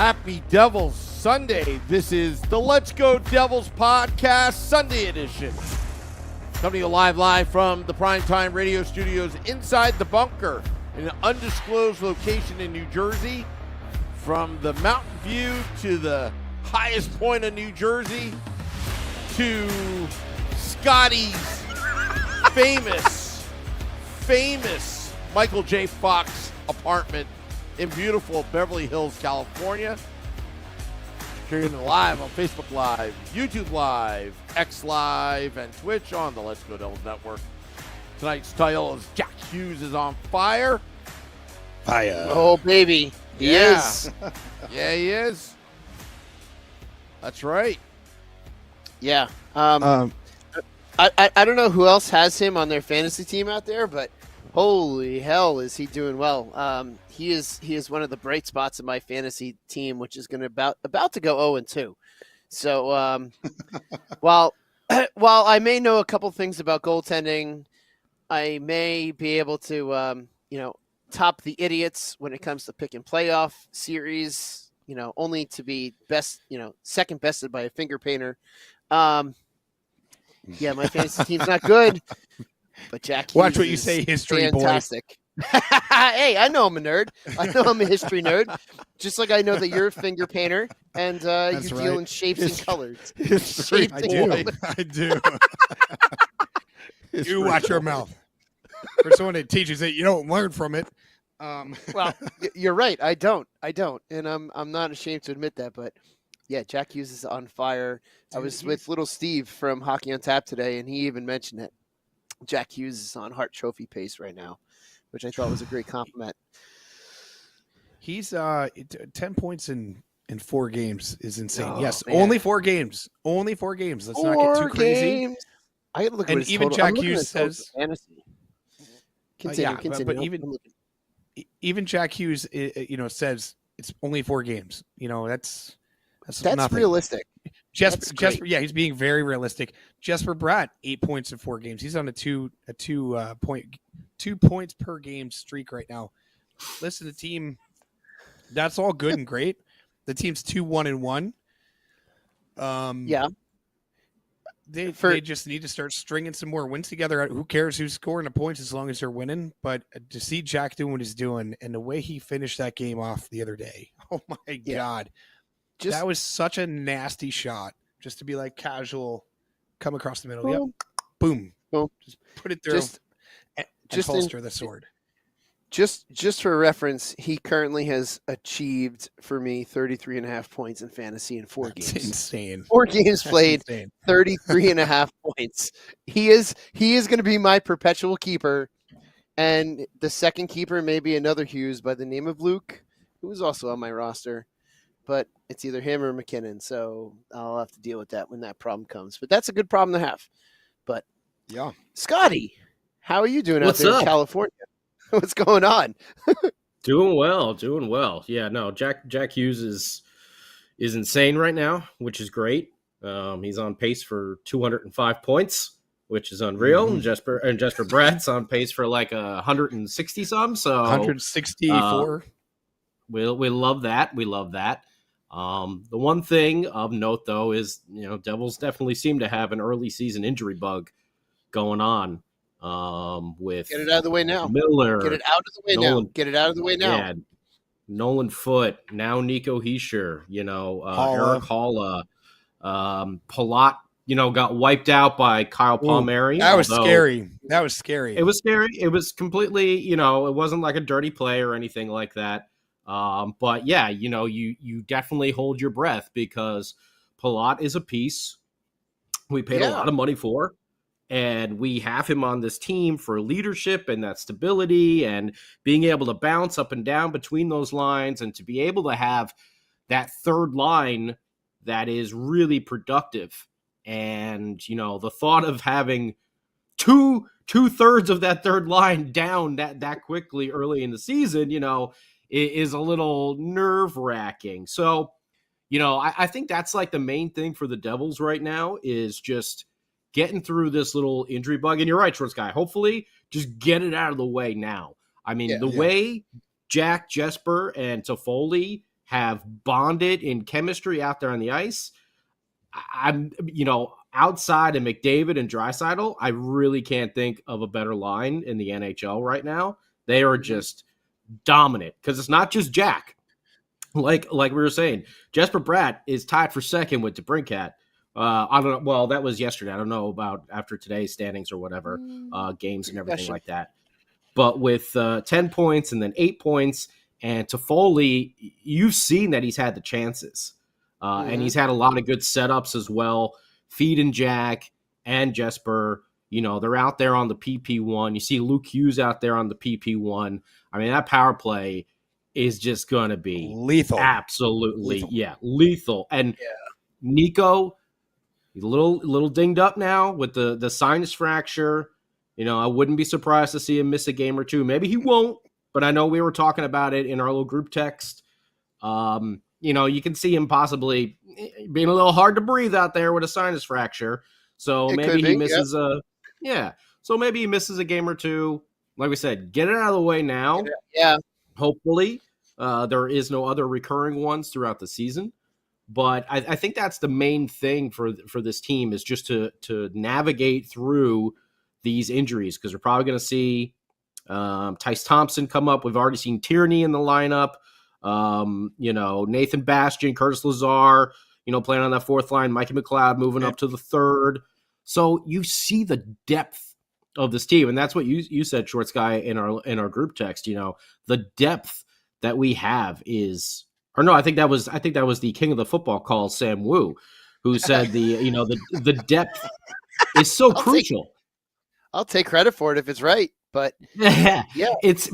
Happy Devils Sunday. This is the Let's Go Devils podcast Sunday edition. Coming to you live from the Primetime Radio Studios inside the bunker in an undisclosed location in New Jersey. From the Mountain View to the highest point of New Jersey to Scotty's famous Michael J. Fox apartment in beautiful Beverly Hills, California. Hearing live on Facebook Live, YouTube Live, X Live, and Twitch on the Let's Go Devils Network. Tonight's title is Jack Hughes is on fire. Fire. Oh, baby. He is. Yeah, he is. That's right. Yeah. I don't know who else has him on their fantasy team out there, but holy hell is he doing well. He is one of the bright spots of my fantasy team, which is going to about to go 0-2. So while I may know a couple things about goaltending, I may be able to top the idiots when it comes to picking playoff series. Only to be second bested by a finger painter. Yeah, my fantasy team's not good. But Jack Hughes watch what you say, history fantastic. Boy. Hey, I know I'm a nerd. I know I'm a history nerd. Just like I know that you're a finger painter and you deal in shapes and colors. I do. You watch your mouth. For someone that teaches it, you don't learn from it. Well, you're right. I don't, and I'm not ashamed to admit that. But yeah, Jack Hughes is on fire. Dude, I was with little Steve from Hockey on Tap today, and he even mentioned it. Jack Hughes is on Hart Trophy pace right now, which I thought was a great compliment. He's 10 points in 4 games is insane. Oh, yes, man. only 4 games. Only 4 games. Let's not get too crazy. I got to look at and his even total. Jack Hughes says fantasy. Continue. But even Jack Hughes, says it's only 4 games. That's nothing. Realistic. Jesper, yeah, he's being very realistic. Jesper Bratt, 8 points in 4 games. He's on a 2 points per game streak right now. Listen, the team, that's all good and great. The team's 2-1-1. Yeah. They just need to start stringing some more wins together. Who cares who's scoring the points as long as they're winning? But to see Jack doing what he's doing and the way he finished that game off the other day, oh my God. That was such a nasty shot just to be like casual, come across the middle. Boom. Yep. Boom. Boom. Just put it through and holster the sword. Just for reference, he currently has achieved for me 33.5 points in fantasy in 4 games. That's insane. 4 games played, 33.5 points. He is going to be my perpetual keeper. And the second keeper may be another Hughes by the name of Luke, who is also on my roster. But it's either him or McKinnon, so I'll have to deal with that when that problem comes. But that's a good problem to have. But yeah, Scotty, how are you doing What's out there up? in California? What's going on? Doing well. Yeah, no, Jack Hughes is insane right now, which is great. He's on pace for 205 points, which is unreal. Mm-hmm. And Jesper Bratt's on pace for like 160 some. So 164. We love that. We love that. The one thing of note, though, is, Devils definitely seem to have an early season injury bug going on with Get it out of the way now. Miller. Get it out of the way now. Get it out of the way now. Yeah, Nolan Foote, now Nico Hischier, Eric Halla, Palat, got wiped out by Kyle Palmieri. That was scary. It was scary. It was completely, it wasn't like a dirty play or anything like that. But yeah, you definitely hold your breath because Palat is a piece we paid a lot of money for, and we have him on this team for leadership and that stability and being able to bounce up and down between those lines and to be able to have that third line that is really productive. And, the thought of having two-thirds of that third line down that quickly early in the season, is a little nerve-wracking. So, I think that's like the main thing for the Devils right now is just getting through this little injury bug. And you're right, Shorts Guy. Hopefully, just get it out of the way now. I mean, the way Jack, Jesper, and Toffoli have bonded in chemistry out there on the ice. I'm, outside of McDavid and Draisaitl, I really can't think of a better line in the NHL right now. They are just dominant because it's not just Jack. Like we were saying, Jesper Bratt is tied for second with DeBrincat. I don't know. Well, that was yesterday. I don't know about after today's standings or whatever, games and everything like that. But with 10 points and then 8 points, and Toffoli, you've seen that he's had the chances. And he's had a lot of good setups as well. Feed and Jack and Jesper, they're out there on the PP1. You see Luke Hughes out there on the PP1. I mean, that power play is just going to be lethal. Absolutely, lethal. And Nico, he's a little dinged up now with the sinus fracture. I wouldn't be surprised to see him miss a game or two. Maybe he won't, but I know we were talking about it in our little group text. You can see him possibly being a little hard to breathe out there with a sinus fracture. So maybe he misses So maybe he misses a game or two. Like we said, get it out of the way now. Yeah. Hopefully, there is no other recurring ones throughout the season. But I think that's the main thing for this team is just to navigate through these injuries, because we're probably going to see Tice Thompson come up. We've already seen Tierney in the lineup. Nathan Bastian, Curtis Lazar, playing on that fourth line, Mikey McLeod moving up to the third. So you see the depth of this team, and that's what you said, Shorts Guy, in our group text. The depth that we have is, or no, I think that was the king of the football call, Sam Wu, who said the depth is so crucial. I'll take credit for it if it's right, but it's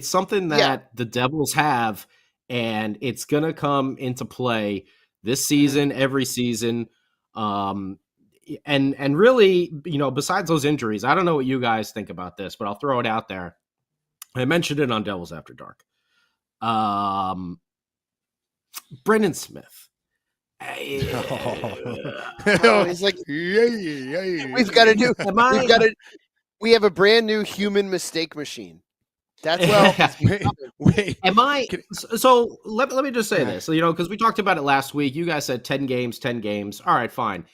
something that the Devils have, and it's gonna come into play this season, every season. And really, besides those injuries, I don't know what you guys think about this, but I'll throw it out there. I mentioned it on Devils After Dark. Brendan Smith. He's like, we have a brand new human mistake machine. That's wait. Am I? So let me just say this, because we talked about it last week. You guys said 10 games. All right, fine.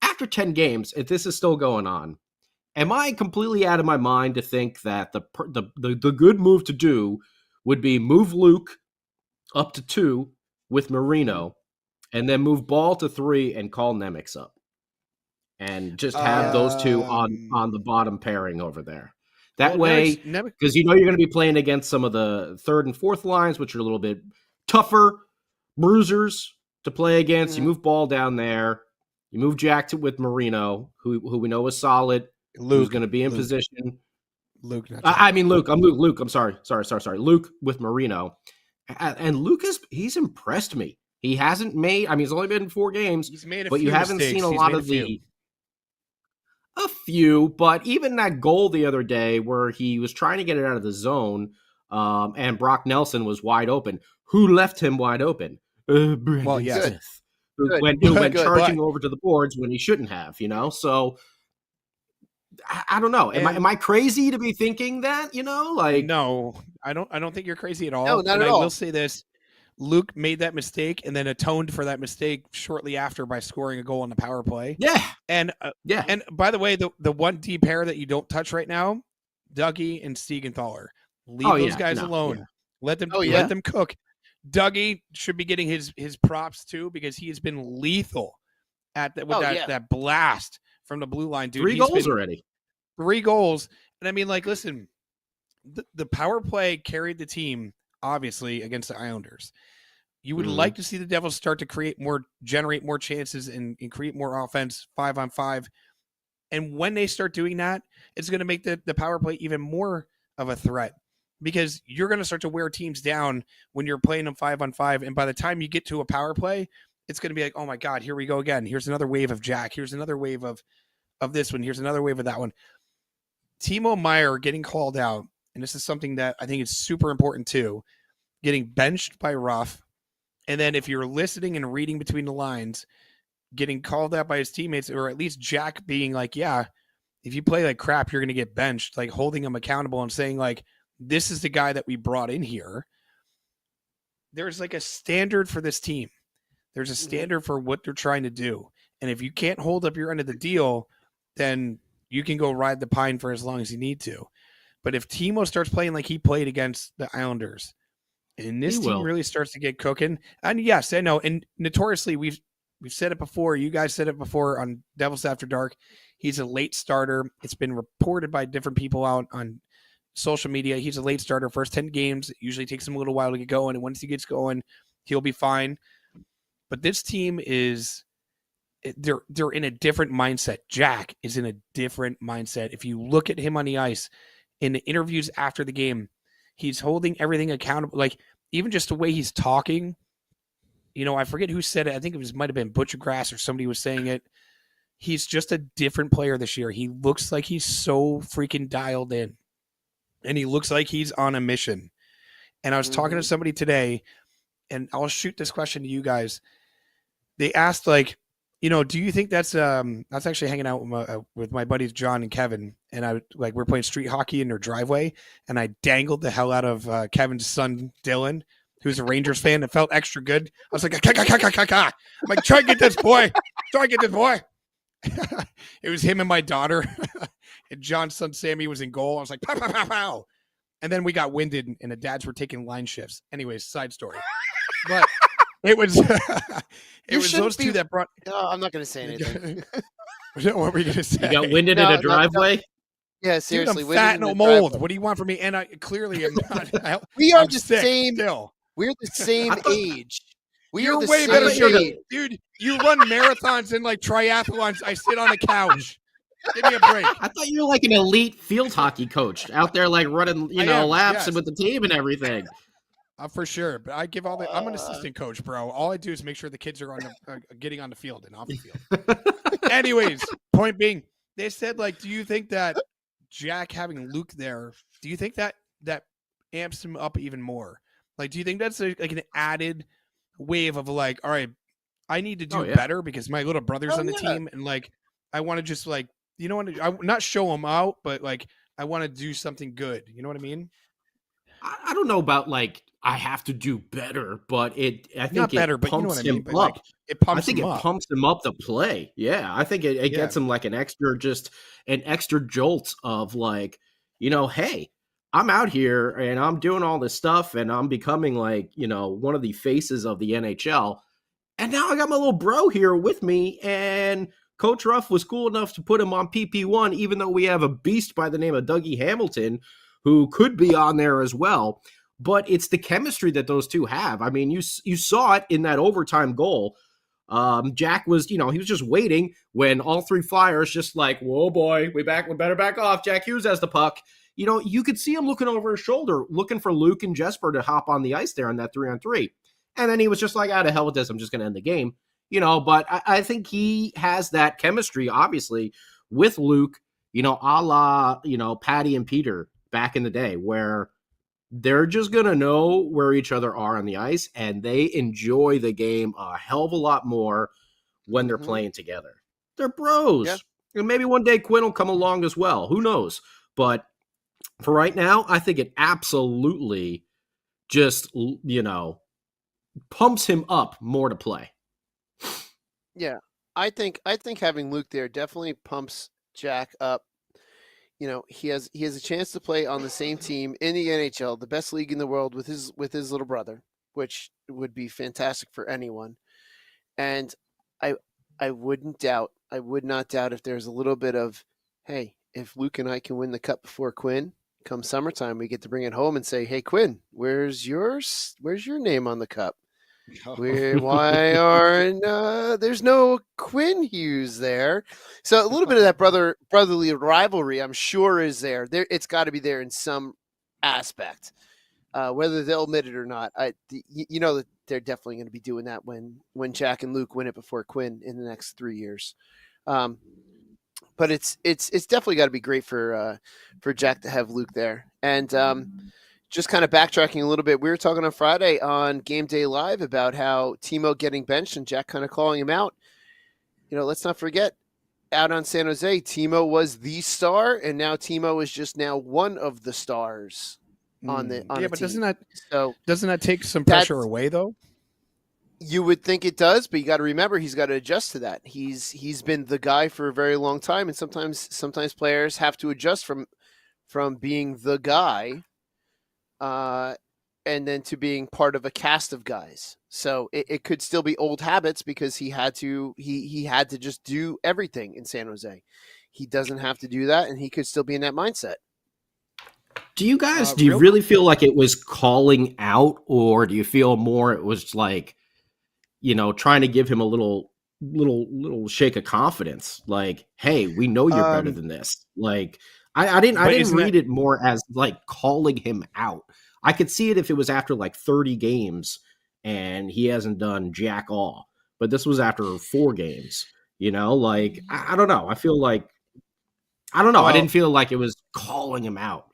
After 10 games, if this is still going on, am I completely out of my mind to think that the good move to do would be move Luke up to 2 with Marino, and then move Ball to 3 and call Nemec up, and just have those two on the bottom pairing over there? That way, because you're going to be playing against some of the third and fourth lines, which are a little bit tougher bruisers to play against. You move Ball down there. You move Jack with Marino, who we know is solid. Who's going to be in position. Luke. Luke. I'm sorry. Luke with Marino. And Luke he's impressed me. He hasn't made, he's only been in 4 games, but you haven't seen a lot of a few, but even that goal the other day where he was trying to get it out of the zone, and Brock Nelson was wide open. Who left him wide open? Brendan Smith. Who went charging over to the boards when he shouldn't have, So I don't know. Am I crazy to be thinking that? No, I don't think you're crazy at all. No, not at all. I will say this: Luke made that mistake and then atoned for that mistake shortly after by scoring a goal on the power play. Yeah, and by the way, the one D pair that you don't touch right now, Dougie and Siegenthaler. Leave those guys alone. Yeah. Let them cook. Dougie should be getting his props too, because he has been lethal at that blast from the blue line, dude. 3 goals already. 3 goals. And listen, the power play carried the team, obviously, against the Islanders. You would like to see the Devils start to generate more chances and create more offense 5-on-5. And when they start doing that, it's going to make the power play even more of a threat, because you're going to start to wear teams down when you're playing them 5-on-5. And by the time you get to a power play, it's going to be like, oh my God, here we go again. Here's another wave of Jack. Here's another wave of this one. Here's another wave of that one. Timo Meier getting called out, and this is something that I think is super important too, getting benched by Ruff. And then if you're listening and reading between the lines, getting called out by his teammates, or at least Jack being like, yeah, if you play like crap, you're going to get benched, like holding him accountable and saying like, this is the guy that we brought in here. there's like a standard for this team. There's a standard for what they're trying to do. And if you can't hold up your end of the deal, then you can go ride the pine for as long as you need to. But if Timo starts playing like he played against the Islanders, and this team really starts to get cooking, and yes, I know, and notoriously we've said it before. You guys said it before on Devils After Dark. He's a late starter. It's been reported by different people out on social media. He's a late starter. First 10 games, it usually takes him a little while to get going, and once he gets going, he'll be fine. But this team they're in a different mindset. Jack is in a different mindset. If you look at him on the ice in the interviews after the game, he's holding everything accountable. Like, even just the way he's talking, I forget who said it. I think might have been Butcher Grass or somebody was saying it. He's just a different player this year. He looks like he's so freaking dialed in, and he looks like he's on a mission. And I was talking to somebody today, and I'll shoot this question to you guys. They asked, like, do you think that's I was actually hanging out with my buddies John and Kevin, and we're playing street hockey in their driveway, and I dangled the hell out of Kevin's son Dylan, who's a Rangers fan. It felt extra good. I was like, I'm like, try and get this boy. It was him and my daughter, and John's son Sammy was in goal. I was like, pow, pow, pow, pow. And then we got winded, and the dads were taking line shifts. Anyways, side story. But it was those two that brought. No, I'm not going to say anything. What were you going to say? You got winded in a driveway? No. Yeah, seriously. Dude, I'm fat and I'm old. What do you want from me? And I clearly am not. We are I'm the sick same. Still. We're the same age. You're way better shape, dude. You run marathons and like triathlons. I sit on a couch. Give me a break. I thought you were like an elite field hockey coach out there, like running, laps and with the team and everything. For sure, but I give I'm an assistant coach, bro. All I do is make sure the kids are getting on the field and off the field. Anyways, point being, they said, like, do you think that Jack having Luke there, do you think that amps him up even more? Like, do you think that's like an added wave of like, all right, I need to do better because my little brother's on the team, and like, I want to just like, I not show him out, but like, I want to do something good. You know what I mean? I don't know about like I have to do better, but I think not better, it pumps him up. Like, it pumps him up. Pumps him up to play. Yeah, I think it gets him like an extra jolt of like, hey, I'm out here and I'm doing all this stuff and I'm becoming like, one of the faces of the NHL. And now I got my little bro here with me, and Coach Ruff was cool enough to put him on PP1, even though we have a beast by the name of Dougie Hamilton who could be on there as well. But it's the chemistry that those two have. I mean, you saw it in that overtime goal. Jack was, he was just waiting when all three Flyers just like, whoa, boy, we better back off. Jack Hughes has the puck. You could see him looking over his shoulder, looking for Luke and Jesper to hop on the ice there on that 3-on-3. And then he was just like, to hell with this. I'm just going to end the game. But I think he has that chemistry, obviously, with Luke, a la, Patty and Peter back in the day, where they're just going to know where each other are on the ice, and they enjoy the game a hell of a lot more when they're playing together. They're bros. Yeah. And maybe one day Quinn will come along as well. Who knows? But for right now, I think it absolutely just, pumps him up more to play. Yeah. I think having Luke there definitely pumps Jack up. He has a chance to play on the same team in the NHL, the best league in the world, with his little brother, which would be fantastic for anyone. And I would not doubt if there's a little bit of, hey, if Luke and I can win the cup before Quinn, come summertime, we get to bring it home and say, hey, Quinn, where's your name on the cup? Why aren't there's no Quinn Hughes there? So a little bit of that brotherly rivalry, I'm sure, is there. It's got to be there in some aspect, whether they'll admit it or not. That they're definitely going to be doing that when Jack and Luke win it before Quinn in the next 3 years. But it's definitely got to be great for Jack to have Luke there. And just kind of backtracking a little bit, we were talking on Friday on Game Day Live about how Timo getting benched and Jack kind of calling him out. Let's not forget, out on San Jose, Timo was the star, and now Timo is just now one of the stars. on the yeah, but team. doesn't that take some pressure away though? You would think it does, but you got to remember he's got to adjust to that. He's been the guy for a very long time, and sometimes players have to adjust from being the guy, and then to being part of a cast of guys. So it could still be old habits because he had to just do everything in San Jose. He doesn't have to do that, and he could still be in that mindset. Do you guys do you really feel like it was calling out, or do you feel more it was like, trying to give him a little shake of confidence? Like, hey, we know you're better than this. Like, I didn't read it more as like calling him out. I could see it if it was after like 30 games and he hasn't done jack all, but this was after 4 games, like, I don't know. I feel like, I don't know. I didn't feel like it was calling him out,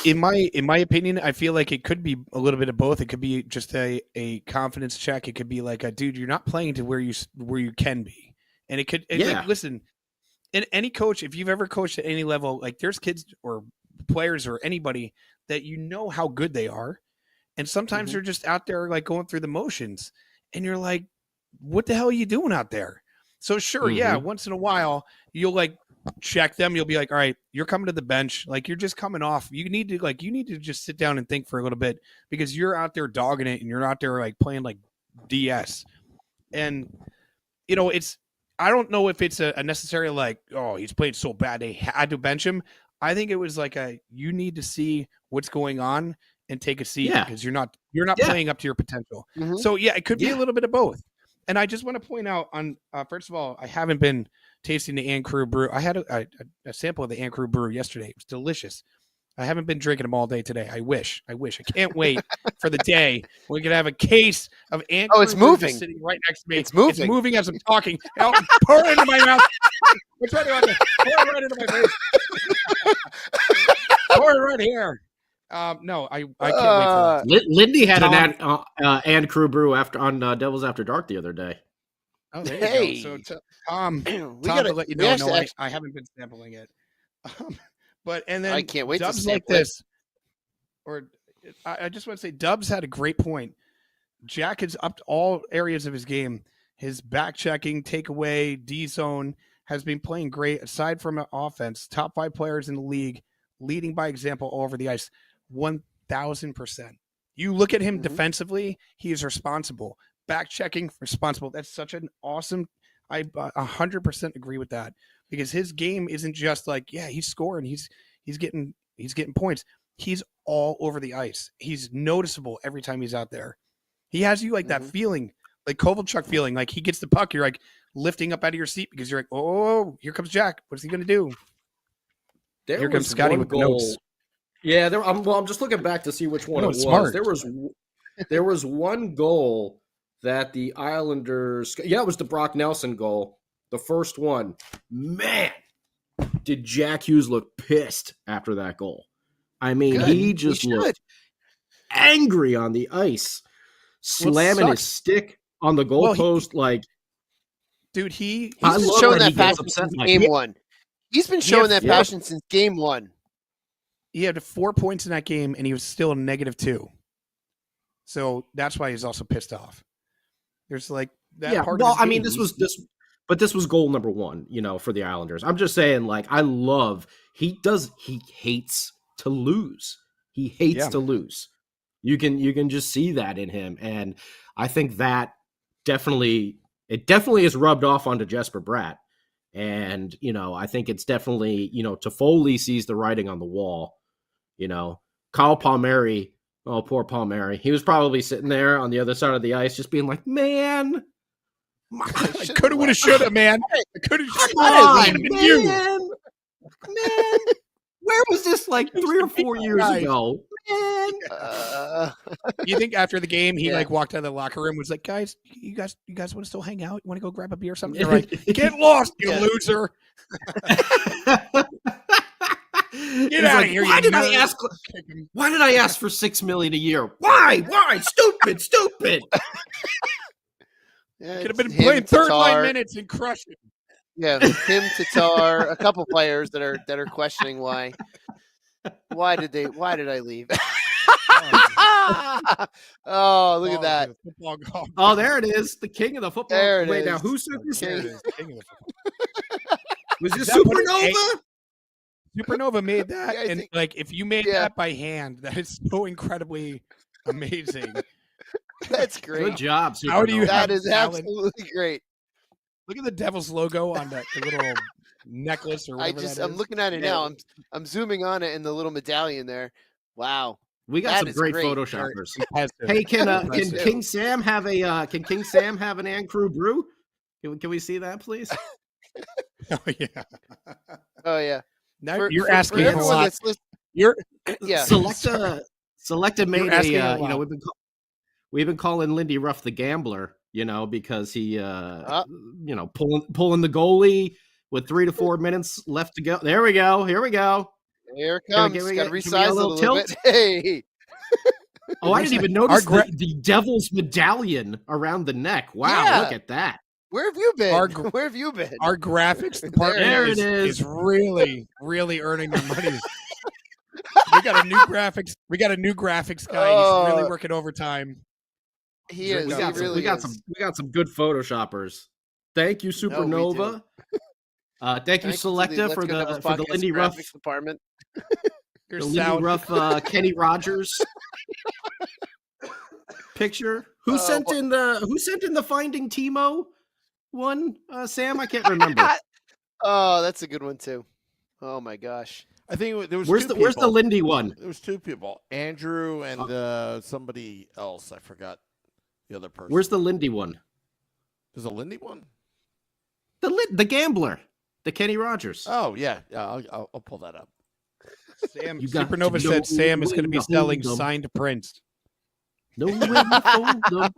In my opinion, I feel like it could be a little bit of both. It could be just a confidence check. It could be like, dude, you're not playing to where you can be. And it could, like, listen, and any coach, if you've ever coached at any level, like there's kids or players or anybody that how good they are. And sometimes they're just out there like going through the motions and you're like, what the hell are you doing out there? So sure. Yeah. Once in a while you'll like check them. You'll be like, all right, you're coming to the bench. Like you're just coming off. You need to just sit down and think for a little bit because you're out there dogging it and you're out there like playing like DS. And I don't know if it's a necessary like, oh, he's played so bad they had to bench him. I think it was like you need to see what's going on and take a seat because you're not playing up to your potential. So yeah, it could be a little bit of both. And I just want to point out on first of all, I haven't been tasting the Ann Crew brew. I had a sample of the Ann Crew brew yesterday. It was delicious. I haven't been drinking them all day today. I wish. I can't wait for the day we can have a case of Ann Crew it's moving. sitting right next to me. It's moving. It's moving as I'm talking. Pour it into my mouth. Which one do I want? Pour it right into my face. Pour it right here. No, I can't wait for that. Lindy had an Ann Crew brew on Devils After Dark the other day. Oh, there you go. So Tom, to let you know, I haven't been sampling it. But and then I can't wait Dubs to like this. Or I just want to say Dubs had a great point. Jack has upped all areas of his game. His back checking, takeaway, D zone has been playing great. Aside from offense, top 5 players in the league, leading by example all over the ice, 1,000%. You look at him defensively; he is responsible. Back checking, responsible. That's such an awesome. I 100% agree with that because his game isn't just like he's scoring, he's getting points. He's all over the ice. He's noticeable every time he's out there. He has you like that feeling, like Kovalchuk feeling, like he gets the puck, you're like lifting up out of your seat because you're like, oh, here comes Jack. What's he going to do? Here comes Scotty with the notes. Yeah, I'm just looking back to see which one it was. Smart. There was one goal that the Islanders, it was the Brock Nelson goal, the first one. Man, did Jack Hughes look pissed after that goal? I mean, he just looked angry on the ice, slamming his stick on the goalpost. Dude, he's been showing that passion since game 1. He's been showing that passion since game 1. He had 4 points in that game, and he was still a -2. So that's why he's also pissed off. There's like that part. Well, I mean, this was goal number 1, for the Islanders. I'm just saying, like, he hates to lose. He hates to lose. You can just see that in him. And I think that definitely is rubbed off onto Jesper Bratt. And, I think it's definitely, Toffoli sees the writing on the wall. Kyle Palmieri, oh, poor Palmieri. He was probably sitting there on the other side of the ice just being like, man, I could have, would have, should have, man. I could have, man. Where was this like 3 or 4 years ago? Man. You think after the game he like walked out of the locker room, was like, guys, you guys want to still hang out? You want to go grab a beer or something? They're like, get lost, you loser. Get out of here! Why did I ask for $6 million a year? Why? Stupid. Could have been playing third line minutes and crushing. Yeah, him, Tatar, a couple players that are questioning why did I leave? Oh, look at that. Football golf. Oh, there it is. The king of the football. There it Wait, is. now who sent this? There it is. King of the football. Was this that what Supernova? Supernova made that, Yeah, I and think- like if you made that by hand, that is so incredibly amazing. That's great. Good job, Supernova. How do you That have is talent? absolutely great. Look at the Devil's logo on the little necklace or whatever. I'm looking at it now. I'm zooming on it in the little medallion there. Wow. We got That some is great great. photoshoppers. Impressive. Hey, can Impressive. King Sam have a King Sam have an Ann Crew brew? Can we see that, please? Oh yeah. Oh yeah. Now you're asking for a everyone lot. that's listening. You're Yeah. Selecta made asking a you know lot. we've been calling Lindy Ruff the gambler, because he pulling the goalie with 3 to 4 minutes left to go. There we go. Here we go. Here it Can we comes. get- Got to can we get a resize it a little little tilt? bit. Hey. Oh, I didn't even notice gra- the devil's medallion around the neck. Wow, Yeah. look at that. Where have you been? Our Where have you been? Our graphics department There it is is. really, really earning their money. We got a new graphics guy. He's really working overtime. He is. We He got, really is. we got some good photoshoppers. Thank you, Supernova. Thank you, Thanks to Selecta, Let's for Go the Devils Podcast Lindy Ruff, graphics department. Your the Lindy sound. Ruff Kenny Rogers picture. Who sent in the Finding Timo one? Sam, I can't remember. Oh, that's a good one too. Oh my gosh. I think there was Where's two the people. Lindy one? There was two people, Andrew and somebody else. I forgot the other person. Where's the Lindy one? There's a Lindy one? The gambler, the Kenny Rogers. Oh yeah, I'll pull that up. Sam, You got Supernova to said know Sam is going to when be to selling hold 'em. signed prints. No when to fold 'em.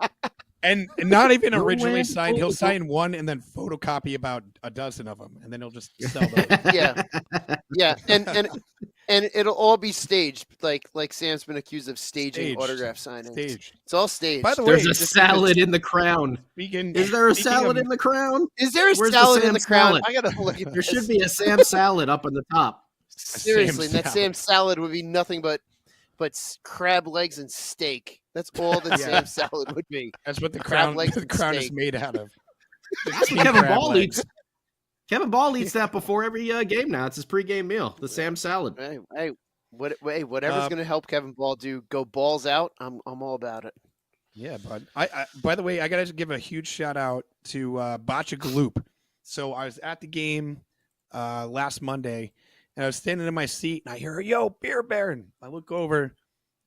And not even No originally way. signed. He'll Oh. sign one and then photocopy about a dozen of them, and then he'll just sell those. Yeah. Yeah. And it'll all be staged, like Sam's been accused of staging Staged. autograph signings. Stage. It's all staged. By the There's way, a just salad in the crown. Speaking, Is there a speaking salad of- in the crown? Is there a Where's the salad in Sam the crown? salad? I gotta look at There this. should be a Sam salad up on the top. Seriously, Sam that salad. Sam salad would be nothing but crab legs and steak. That's all that Yeah. Sam salad would be. That's what the Crab crown, legs the and crown is steak. made out of. That's what King Kevin crab Ball legs. eats. Kevin Ball eats that before every game now. It's his pregame meal, the Sam salad. Hey, whatever's Uh, gonna help Kevin Ball go balls out, I'm all about it. Yeah, bud. I by the way, I gotta give a huge shout out to Boccia Galoop. So I was at the game last Monday, and I was standing in my seat, and I hear, "Yo, Beer Baron!" I look over,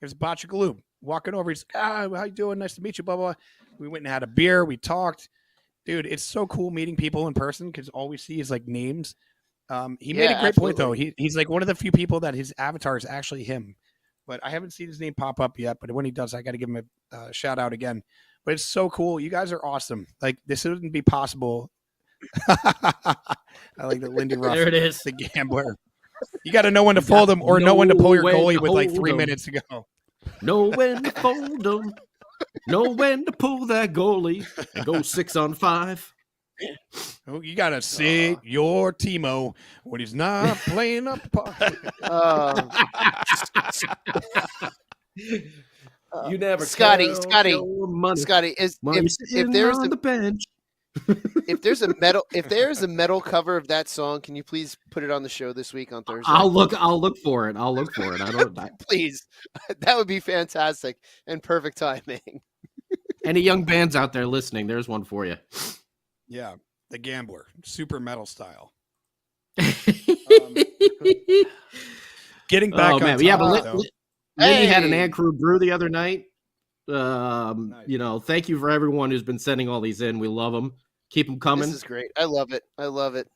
there's Boccia Galoop walking over. He's like, how you doing? Nice to meet you. Blah blah. We went and had a beer. We talked. Dude, it's so cool meeting people in person because all we see is like names. He made a Yeah, great point though. absolutely. He's like one of the few people that his avatar is actually him. But I haven't seen his name pop up yet. But when he does, I got to give him a shout out again. But it's so cool. You guys are awesome. Like this wouldn't be possible. I like that Lindy Ruff, There it is. the gambler. You got to know when to fold them or know when to pull your know when goalie to with like hold 3 'em. minutes to go. Know when to fold them. Know when to pull that goalie and go 6 on 5. Oh, you got to sit your Timo when he's not playing up. You never Scotty, count Scotty, your money Scotty, while you're if sitting there's on a the bench. if there's a metal cover of that song, can you please put it on the show this week on Thursday? I'll look for it. I don't. Please, that would be fantastic and perfect timing. Any young bands out there listening? There's one for you. Yeah, the gambler, super metal style. Getting back on yeah, but topic, though. Lindy had an Hey! Ann Crew brew the other night. Nice. Thank you for everyone who's been sending all these in. We love them. Keep them coming. This is great. I love it. I love it.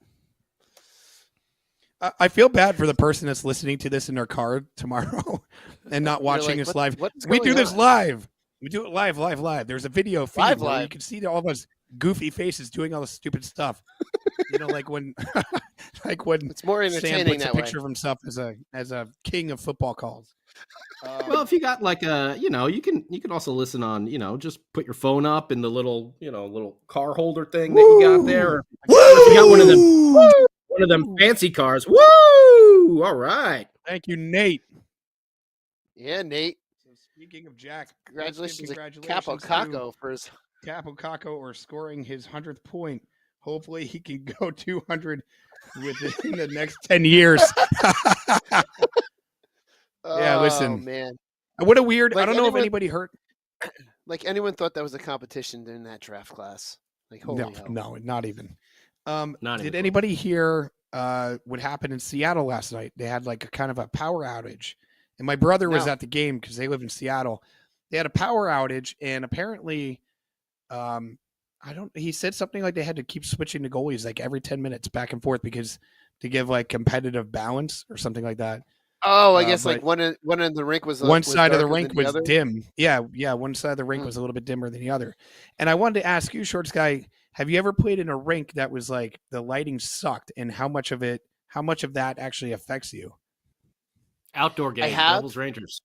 I feel bad for the person that's listening to this in their car tomorrow and not You're watching like, us live. what's We going do this on? live. We do it live. There's a video feed Live, where you live. can see all of us goofy faces doing all this stupid stuff. Like when It's more Sam entertaining puts a that way. picture of himself as a king of football calls. Well, if you got like you can also listen on, just put your phone up in the little, little car holder thing that you got there. Or if you got one of them fancy cars. Woo! All right. Thank you, Nate. Yeah, Nate. Speaking of Jack, Congratulations to congratulations to Capo for his Capo Caco or scoring his 100th point. Hopefully he can go 200 within the next 10 years. Yeah, listen. Oh man. What a weird, Like I don't know if anybody heard. Like anyone thought that was a competition in that draft class. Like holy hell. No, not even. Not Did even anybody hear what happened in Seattle last night? They had like a kind of a power outage. And my brother was No. at the game because they live in Seattle. They had a power outage, and apparently he said something like they had to keep switching the goalies like every 10 minutes back and forth because to give like competitive balance or something like that. Oh, I guess like one in the rink was one side of the rink was other? dim. Yeah, one side of the rink was a little bit dimmer than the other. And I wanted to ask you, Shorts Guy, have you ever played in a rink that was like the lighting sucked, and how much of that actually affects you? Outdoor game, Devils Rangers.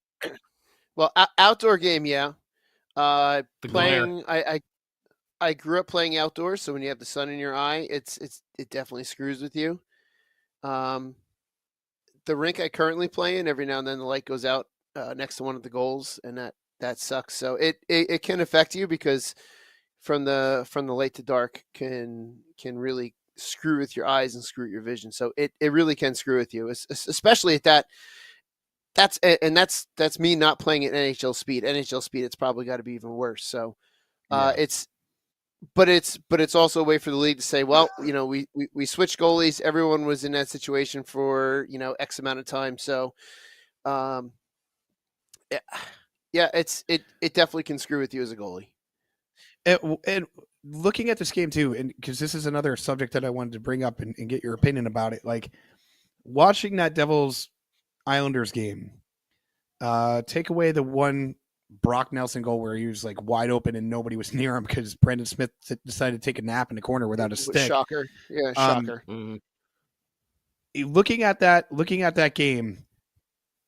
Well, outdoor game, yeah. Playing, I grew up playing outdoors, so when you have the sun in your eye, it definitely screws with you. The rink I currently play in, every now and then the light goes out next to one of the goals, and that sucks. So it can affect you because from the light to dark can really screw with your eyes and screw with your vision. So it really can screw with you, especially at that. That's me not playing at NHL speed. NHL speed, it's probably got to be even worse. So But it's also a way for the league to say, well, we switched goalies. Everyone was in that situation for X amount of time. So, it definitely can screw with you as a goalie. And looking at this game too, and because this is another subject that I wanted to bring up and get your opinion about it, like watching that Devils Islanders game, take away the one Brock Nelson goal where he was like wide open and nobody was near him because Brendan Smith decided to take a nap in the corner without a stick. Shocker. Yeah, shocker. Looking at that game,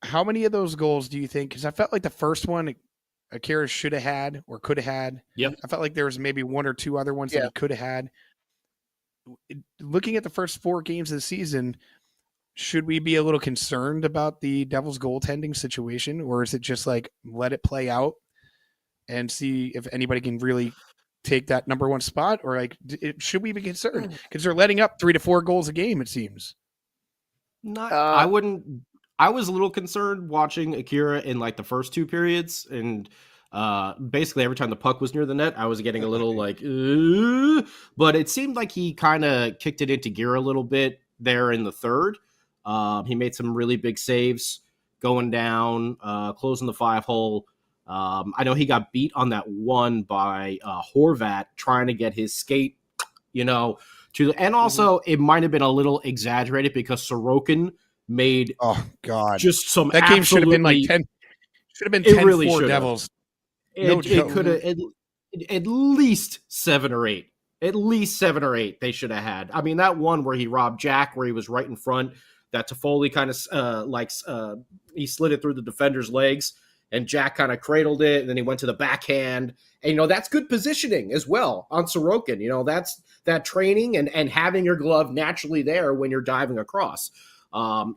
how many of those goals do you think? Because I felt like the first one Akira should have had or could have had. Yep. I felt like there was maybe one or two other ones that he could have had. Looking at the first 4 games of the season, should we be a little concerned about the Devils goaltending situation, or is it just like let it play out and see if anybody can really take that number 1 spot, or like should we be concerned because they're letting up 3 to 4 goals a game? It seems. I wouldn't. I was a little concerned watching Akira in like the first 2 periods, and basically every time the puck was near the net, I was getting a little like, but it seemed like he kind of kicked it into gear a little bit there in the third. He made some really big saves going down, closing the 5-hole. I know he got beat on that one by Horvat trying to get his skate, and also it might have been a little exaggerated because Sorokin made just some that game should have been like 10. Should have been 10 really for Devils. It could have at least 7 or 8. At least 7 or 8 they should have had. I mean, that one where he robbed Jack, where he was right in front, that Toffoli kind of he slid it through the defender's legs, and Jack kind of cradled it, and then he went to the backhand. And, that's good positioning as well on Sorokin. That's that training and having your glove naturally there when you're diving across.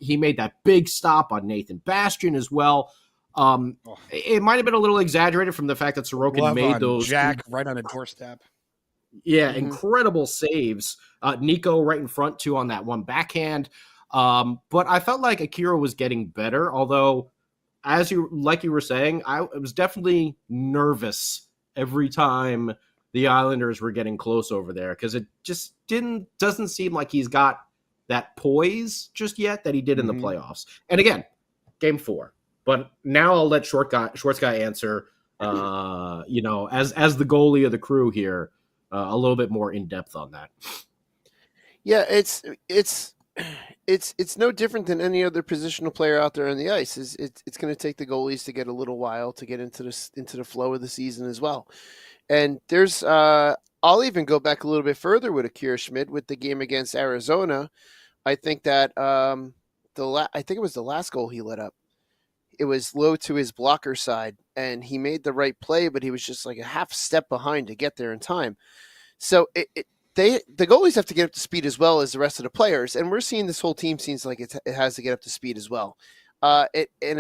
He made that big stop on Nathan Bastian as well. It might have been a little exaggerated from the fact that Sorokin made those. Jack right on a doorstep. Yeah, incredible saves. Nico right in front, too, on that one backhand. But I felt like Akira was getting better, although, you were saying, I was definitely nervous every time the Islanders were getting close over there because it just doesn't seem like he's got that poise just yet that he did in the playoffs. And again, game 4. But now I'll let Shorts Guy answer, as the goalie of the crew here, a little bit more in depth on that. Yeah, it's no different than any other positional player out there on the ice. It's going to take the goalies to get a little while to get into the flow of the season as well. And there's I'll even go back a little bit further with Akira Schmid with the game against Arizona. I think that I think it was the last goal he let up. It was low to his blocker side, and he made the right play, but he was just like a half step behind to get there in time. So the goalies have to get up to speed as well as the rest of the players, and we're seeing this whole team seems like it has to get up to speed as well. And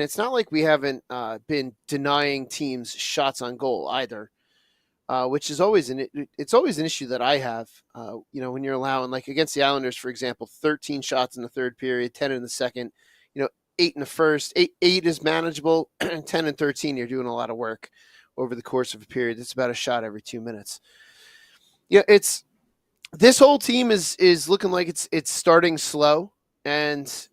it's not like we haven't been denying teams shots on goal either, which is always it's always an issue that I have. When you're allowing, like against the Islanders, for example, 13 shots in the third period, 10 in the second, 8 in the first. Eight is manageable, 10 and 13, you're doing a lot of work over the course of a period. It's about a shot every 2 minutes. Yeah, this whole team is looking like it's starting slow, and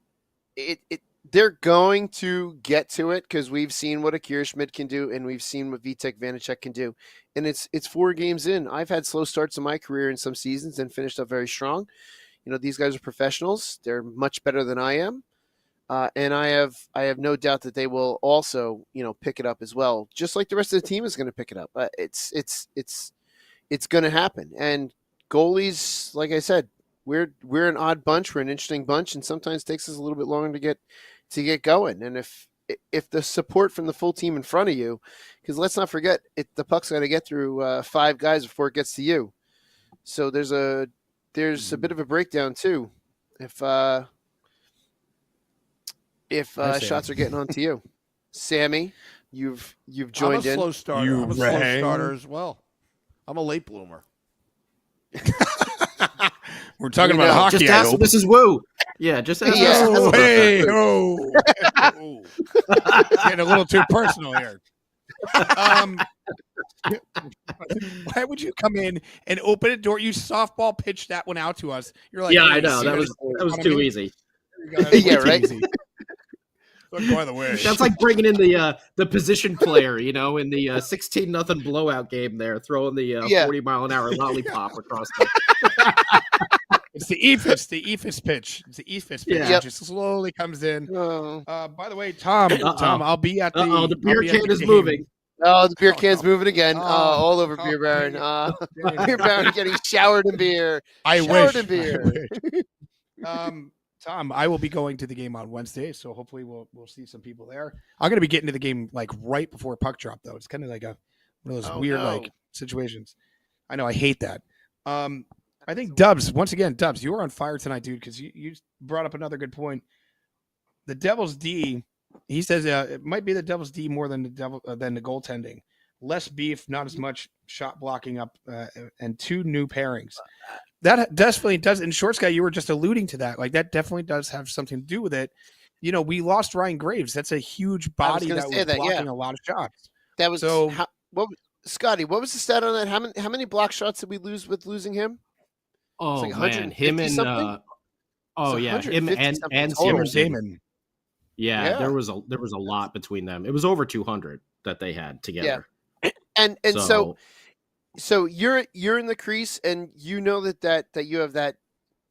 they're going to get to it because we've seen what Akira Schmid can do, and we've seen what Vitek Vanacek can do. And it's 4 games in. I've had slow starts in my career in some seasons and finished up very strong. These guys are professionals. They're much better than I am. And I have no doubt that they will also, pick it up as well, just like the rest of the team is going to pick it up. It's going to happen. And goalies, like I said, we're an odd bunch. We're an interesting bunch, and sometimes it takes us a little bit longer to get going. And if the support from the full team in front of you, because let's not forget, the puck's got to get through 5 guys before it gets to you. So there's a bit of a breakdown too. If shots are getting onto you. Sammy, you've joined in. I'm a slow starter. I'm a slow starter as well. I'm a late bloomer. We're talking about hockey. Just ask Mrs. Wu. Yeah, just ask Mrs. Hey, getting a little too personal here. Why would you come in and open a door? You softball pitched that one out to us. You're like, yeah, I know. That was too easy. Yeah, right. Easy. By the way, that's like bringing in the position player, in the 16-0 blowout game there, throwing the 40-mile-an-hour lollipop across the. It's the EFIS pitch. It's the EFIS pitch. Yeah. It just slowly comes in. By the way, Tom, I'll be at the. The beer can is moving. Oh, the beer can's moving again. All over Beer Baron. Beer Baron getting showered in beer. Showered in beer. Tom, I will be going to the game on Wednesday, so hopefully we'll see some people there. I'm going to be getting to the game like right before puck drop, though. It's kind of like one of those weird like situations. I know, I hate that. I think Dubs, you were on fire tonight, dude, because you brought up another good point. The Devils D, he says it might be the Devils D more than the goaltending. Less beef, not as much shot blocking up, and 2 new pairings. That definitely does. And Shorts Guy, you were just alluding to that. Like, that definitely does have something to do with it. We lost Ryan Graves. That's a huge body that was blocking a lot of shots. That was Scotty, what was the stat on that? How many block shots did we lose with losing him? Oh, like man. Him and him and Damon. Yeah, there was a lot between them. It was over 200 that they had together. Yeah. And so you're in the crease, and that you have that,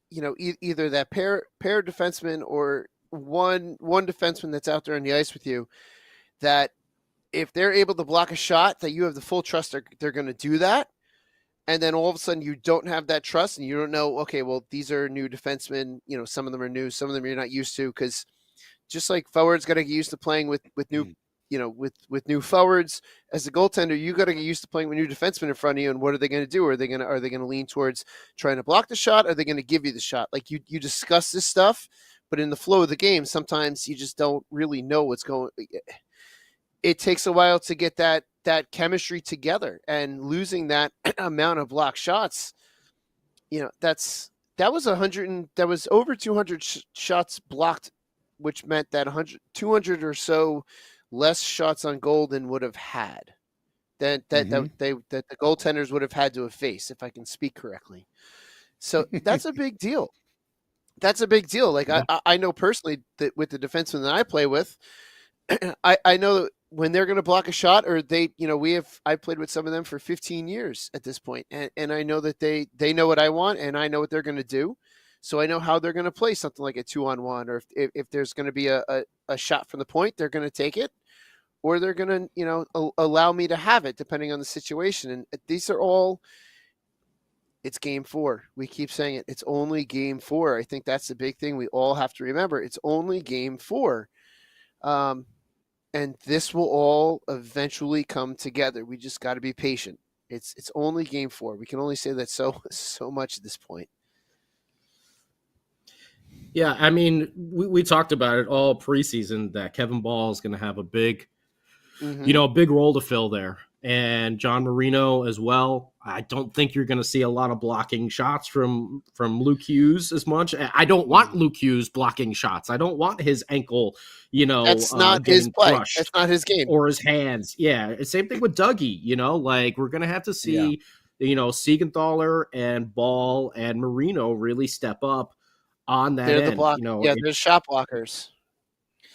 either that pair defenseman or one defenseman that's out there on the ice with you, that if they're able to block a shot, that you have the full trust they're going to do that. And then all of a sudden you don't have that trust, and you don't know, okay, well, these are new defensemen. Some of them are new, some of them you're not used to, because just like forwards got to get used to playing with new, with new forwards. As a goaltender, you got to get used to playing with new defensemen in front of you. And what are they going to do? Are they going to lean towards trying to block the shot? Are they going to give you the shot? Like you discuss this stuff, but in the flow of the game, sometimes you just don't really know what's going. It takes a while to get that chemistry together, and losing that amount of block shots, that was over 200 shots blocked, which meant that 200 or so less shots on goal than would have had that the goaltenders would have had to have faced, if I can speak correctly. So that's a big deal. That's a big deal. Like I know personally that with the defensemen that I play with, I know that when they're going to block a shot, or I've played with some of them for 15 years at this point, and I know that they know what I want, and I know what they're going to do. So I know how they're going to play something like a 2-on-1, or if there's going to be a shot from the point, they're going to take it, or they're going to, allow me to have it depending on the situation. And these are all, it's game 4. We keep saying it. It's only game 4. I think that's the big thing we all have to remember. It's only game 4. And this will all eventually come together. We just got to be patient. It's only game 4. We can only say that so much at this point. Yeah, I mean, we talked about it all preseason that Kevin Ball is going to have a big, a big role to fill there, and John Marino as well. I don't think you're going to see a lot of blocking shots from Luke Hughes as much. I don't want Luke Hughes blocking shots. I don't want his ankle, That's not his getting play. crushed. That's not his game. Or his hands. Yeah, same thing with Dougie. Like we're going to have to see, Siegenthaler and Ball and Marino really step up on that They're end. the block. They're shot blockers.